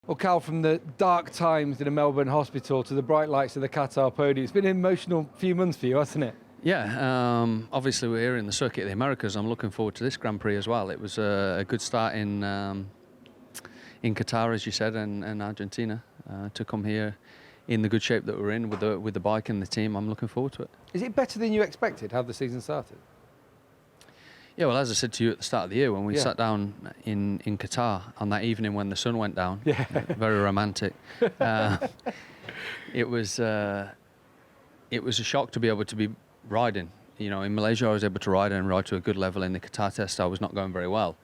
Well, Cal, from the dark times in a Melbourne hospital to the bright lights of the Qatar podium, it's been an emotional few months for you, hasn't it? Yeah, obviously we're here in the circuit of the Americas. I'm looking forward to this Grand Prix as well. It was a good start in Qatar, as you said, and Argentina. To come here in the good shape that we're in with the bike and the team, I'm looking forward to it. Is it better than you expected, how the season started? Yeah, well, as I said to you at the start of the year, when we sat down in Qatar on that evening when the sun went down, very romantic. It was a shock to be able to be riding. You know, in Malaysia I was able to ride to a good level. In the Qatar test I was not going very well.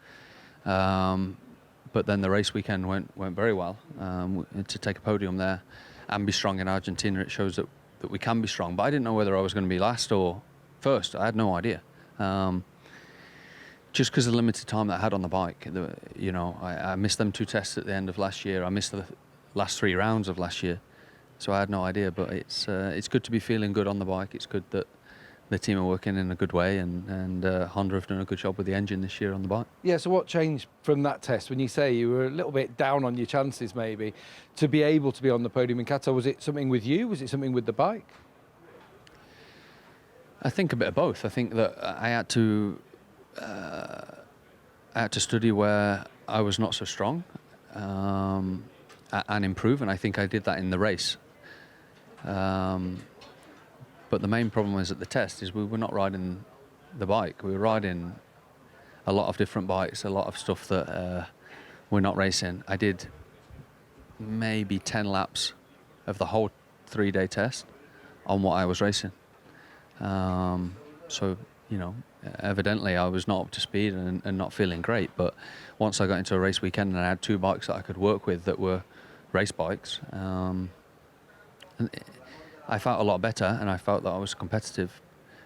But then the race weekend went very well. To take a podium there and be strong in Argentina, it shows that we can be strong. But I didn't know whether I was going to be last or first. I had no idea. Just because of the limited time that I had on the bike. I missed them 2 tests at the end of last year. I missed the last 3 rounds of last year. So I had no idea, but it's good to be feeling good on the bike. It's good that the team are working in a good way, and Honda have done a good job with the engine this year on the bike. Yeah, so what changed from that test when you say you were a little bit down on your chances maybe to be able to be on the podium in Qatar? Was it something with you? Was it something with the bike? I think a bit of both. I think that I had to study where I was not so strong and improve, and I think I did that in the race. But the main problem was at the test is we were not riding the bike. We were riding a lot of different bikes, a lot of stuff that we're not racing. I did maybe 10 laps of the whole 3-day test on what I was racing. So, evidently I was not up to speed and not feeling great. But once I got into a race weekend and I had 2 bikes that I could work with that were race bikes, and I felt a lot better, and I felt that I was competitive.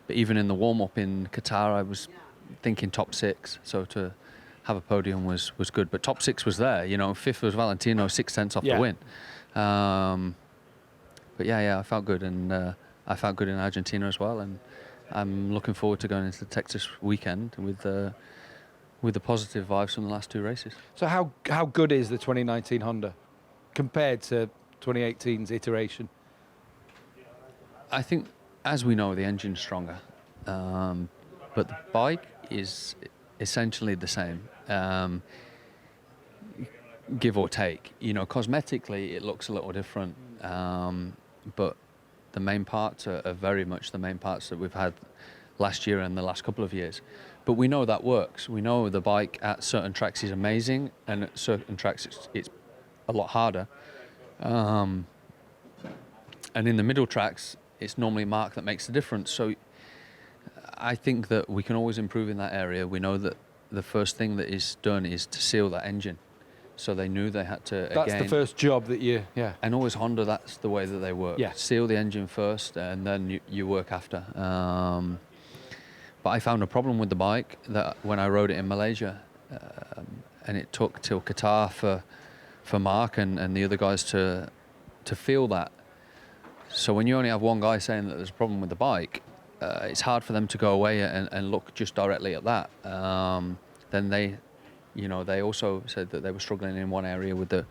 But even in the warm-up in Qatar, I was thinking top 6, so to have a podium was good. But top 6 was there, 5th was Valentino, 6 tenths off the win. But I felt good, and I felt good in Argentina as well, and I'm looking forward to going into the Texas weekend with the positive vibes from the last 2 races. So how good is the 2019 Honda compared to 2018's iteration? I think, as we know, the engine's stronger, but the bike is essentially the same, give or take. Cosmetically it looks a little different, but the main parts are very much the main parts that we've had last year and the last couple of years. But we know that works. We know the bike at certain tracks is amazing, and at certain tracks it's a lot harder. And in the middle tracks, it's normally Mark that makes the difference. So I think that we can always improve in that area. We know that the first thing that is done is to seal that engine. So they knew they had to, That's the first job that And always Honda, that's the way that they work. Yeah. Seal the engine first, and then you work after. But I found a problem with the bike that when I rode it in Malaysia, and it took till Qatar for Mark and the other guys to feel that. So when you only have one guy saying that there's a problem with the bike, it's hard for them to go away and look just directly at that. Then they also said that they were struggling in one area with the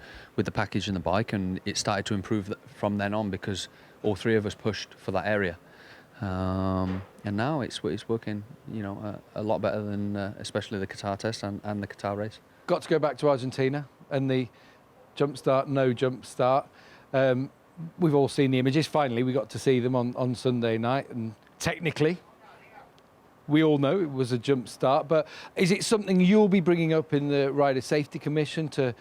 package and the bike, and it started to improve from then on because all 3 of us pushed for that area. And now it's working, a lot better than especially the Qatar test and the Qatar race. Got to go back to Argentina and the jump start, no jump start. We've all seen the images. Finally, we got to see them on Sunday night, and technically, we all know it was a jump start. But is it something you'll be bringing up in the Rider Safety Commission to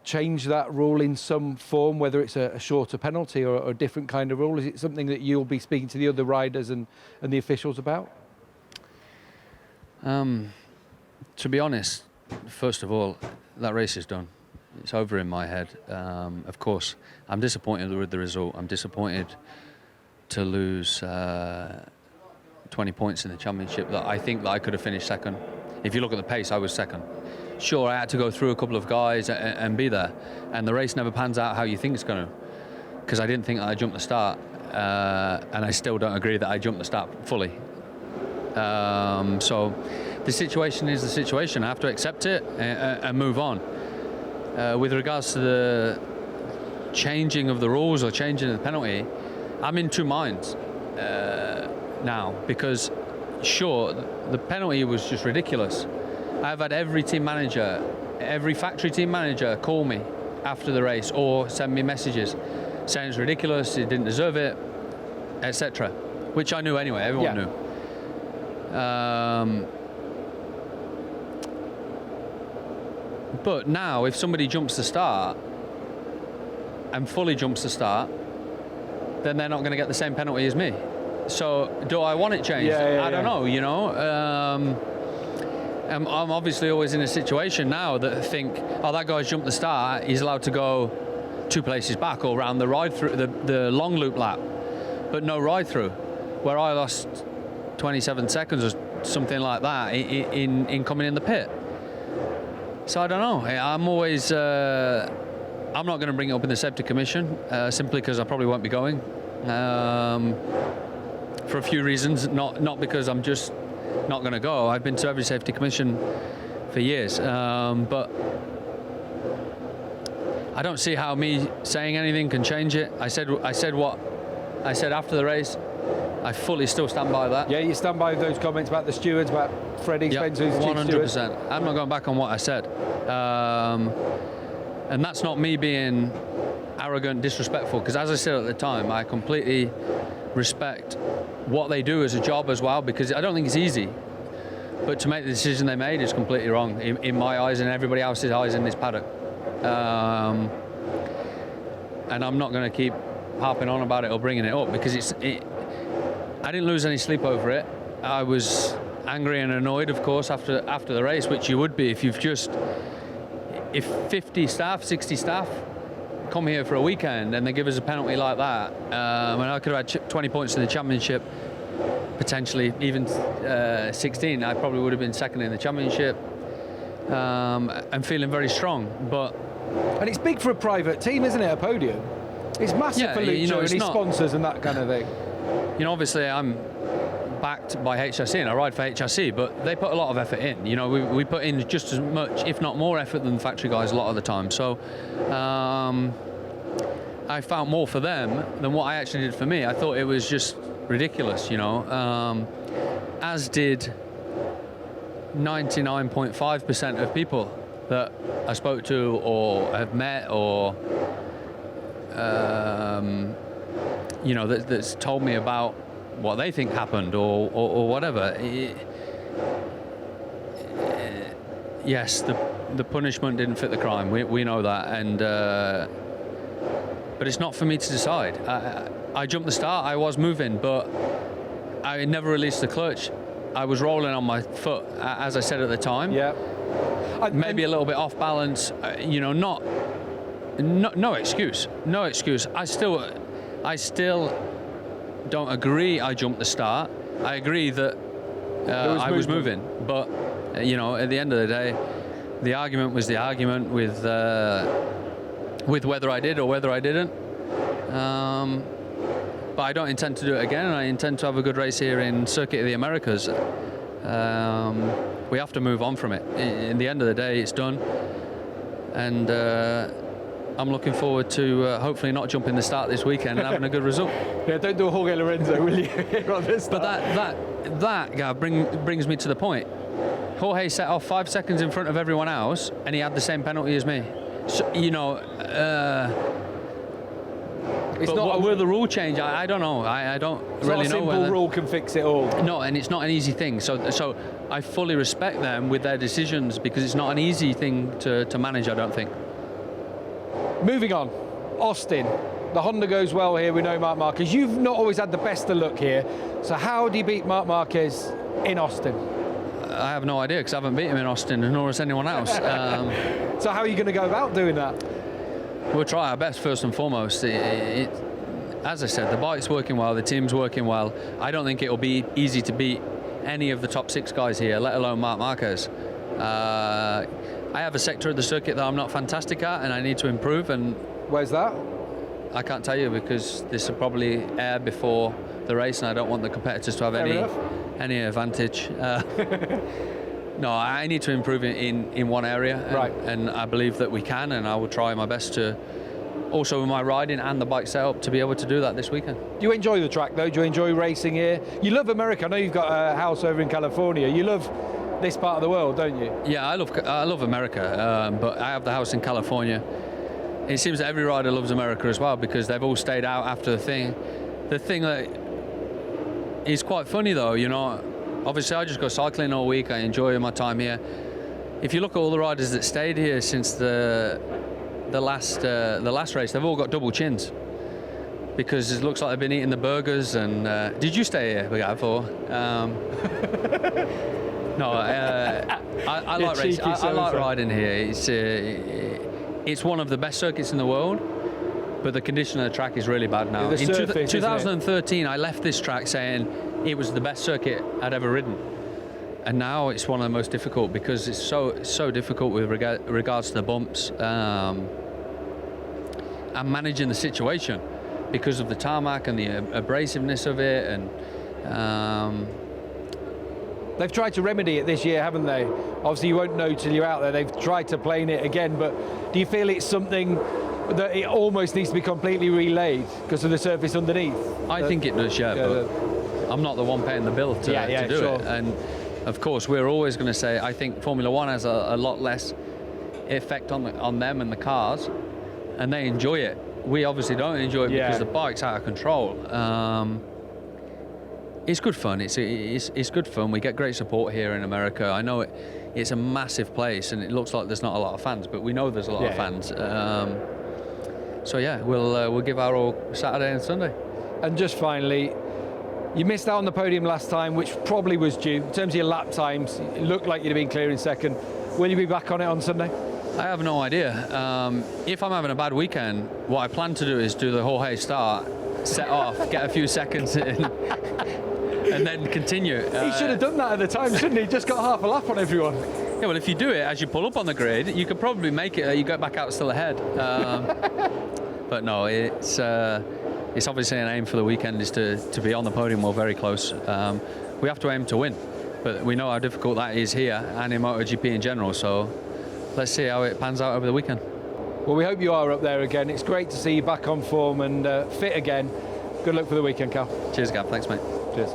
change that rule in some form, whether it's a shorter penalty or a different kind of rule? Is it something that you'll be speaking to the other riders and the officials about? To be honest, first of all, that race is done. It's over in my head. Of course, I'm disappointed with the result. I'm disappointed to lose 20 points in the championship. That I think that I could have finished second. If you look at the pace, I was second. Sure, I had to go through a couple of guys and be there. And the race never pans out how you think it's going to. Because I didn't think that I jumped the start. And I still don't agree that I jumped the start fully. So the situation is the situation. I have to accept it and move on. with regards to the changing of the rules or changing of the penalty, I'm in two minds now, because sure, the penalty was just ridiculous. I've had every factory team manager call me after the race or send me messages saying it's ridiculous, he didn't deserve it, etc. Which I knew anyway, everyone knew. But now, if somebody jumps the start and fully jumps the start, then they're not going to get the same penalty as me. So, do I want it changed? I don't know, you know. I'm obviously always in a situation now that I think, oh, that guy's jumped the start, he's allowed to go 2 places back or around the ride through the long loop lap, but no ride through, where I lost 27 seconds or something like that in coming in the pit. So I don't know. I'm always. I'm not going to bring it up in the safety commission simply because I probably won't be going for a few reasons. Not because I'm just not going to go. I've been to every safety commission for years, but I don't see how me saying anything can change it. I said what I said after the race. I fully still stand by that. Yeah, you stand by those comments about the stewards, about Freddie Spencer, who's the chief steward? 100%. I'm not going back on what I said. And that's not me being arrogant, disrespectful, because as I said at the time, I completely respect what they do as a job as well, because I don't think it's easy. But to make the decision they made is completely wrong in my eyes and everybody else's eyes in this paddock. And I'm not going to keep harping on about it or bringing it up, because I didn't lose any sleep over it. I was angry and annoyed, of course, after the race, which you would be if 50 staff, 60 staff come here for a weekend and they give us a penalty like that. And I could have had 20 points in the championship, potentially even 16. I probably would have been second in the championship, and feeling very strong. And it's big for a private team, isn't it? A podium. It's massive for Lucho and his sponsors and that kind of thing. You know, obviously I'm backed by HRC and I ride for HRC, but they put a lot of effort in. You know, we put in just as much, if not more effort than the factory guys a lot of the time. So I found more for them than what I actually did for me. I thought it was just ridiculous, you know, as did 99.5% of people that I spoke to or have met or you know, that's told me about what they think happened or whatever. Yes, the punishment didn't fit the crime. We know that, and but it's not for me to decide. I jumped the start. I was moving, but I never released the clutch. I was rolling on my foot, as I said at the time. Yeah. Maybe a little bit off balance. You know, no excuse. No excuse. I still don't agree I jumped the start. I agree that I was moving. But, you know, at the end of the day, the argument was the argument with whether I did or whether I didn't. But I don't intend to do it again, and I intend to have a good race here in Circuit of the Americas. We have to move on from it. In the end of the day, it's done. And I'm looking forward to hopefully not jumping the start this weekend and having a good result. Yeah, don't do a Jorge Lorenzo, will you? On this but that Gav, brings me to the point. Jorge set off 5 seconds in front of everyone else, and he had the same penalty as me. So, you know, it's not will the rule change? I don't know. I don't really know. Not a simple rule can fix it all. No, and it's not an easy thing. So I fully respect them with their decisions, because it's not an easy thing to manage, I don't think. Moving on, Austin. The Honda goes well here, we know Marc Marquez. You've not always had the best of luck here. So how do you beat Marc Marquez in Austin? I have no idea, because I haven't beat him in Austin, nor has anyone else. So how are you going to go about doing that? We'll try our best first and foremost. As I said, the bike's working well, the team's working well. I don't think it'll be easy to beat any of the top 6 guys here, let alone Marc Marquez. I have a sector of the circuit that I'm not fantastic at, and I need to improve. And where's that? I can't tell you, because this will probably air before the race, and I don't want the competitors to have any advantage. No, I need to improve in one area, and I believe that we can, and I will try my best to, also with my riding and the bike setup, to be able to do that this weekend. Do you enjoy the track though? Do you enjoy racing here? You love America. I know you've got a house over in California. You love this part of the world, don't you? Yeah, I love America, but I have the house in California. It seems that every rider loves America as well, because they've all stayed out after the thing. The thing that is quite funny though, you know, obviously I just go cycling all week. I enjoy my time here. If you look at all the riders that stayed here since the last race, they've all got double chins, because it looks like they've been eating the burgers. And did you stay here, Gav? No, I like racing. I like riding here. It's one of the best circuits in the world, but the condition of the track is really bad now. In 2013, I left this track saying it was the best circuit I'd ever ridden, and now it's one of the most difficult, because it's so difficult with regards to the bumps and managing the situation because of the tarmac and the abrasiveness of it. And they've tried to remedy it this year, haven't they? Obviously you won't know till you're out there. They've tried to plane it again, but do you feel it's something that it almost needs to be completely relaid because of the surface underneath? I think it does, but I'm not the one paying the bill to do it. And of course we're always going to say, I think Formula One has a lot less effect on them and the cars, and they enjoy it. We obviously don't enjoy it because the bike's out of control. It's good fun. It's good fun. We get great support here in America. I know it's a massive place, and it looks like there's not a lot of fans, but we know there's a lot of fans. So yeah, we'll give our all Saturday and Sunday. And just finally, you missed out on the podium last time, which probably was due. In terms of your lap times, it looked like you'd have been clear in second. Will you be back on it on Sunday? I have no idea. If I'm having a bad weekend, what I plan to do is do the Jorge start, set off, get a few seconds in, and then continue. He should have done that at the time, shouldn't he? Just got half a lap on everyone. Yeah, well, if you do it as you pull up on the grid, you could probably make it. You get back out still ahead. But no, it's obviously an aim for the weekend is to be on the podium or very close. We have to aim to win, but we know how difficult that is here and in MotoGP in general. So let's see how it pans out over the weekend. Well, we hope you are up there again. It's great to see you back on form and fit again. Good luck for the weekend, Cal. Cheers, Gav. Thanks, mate. Cheers.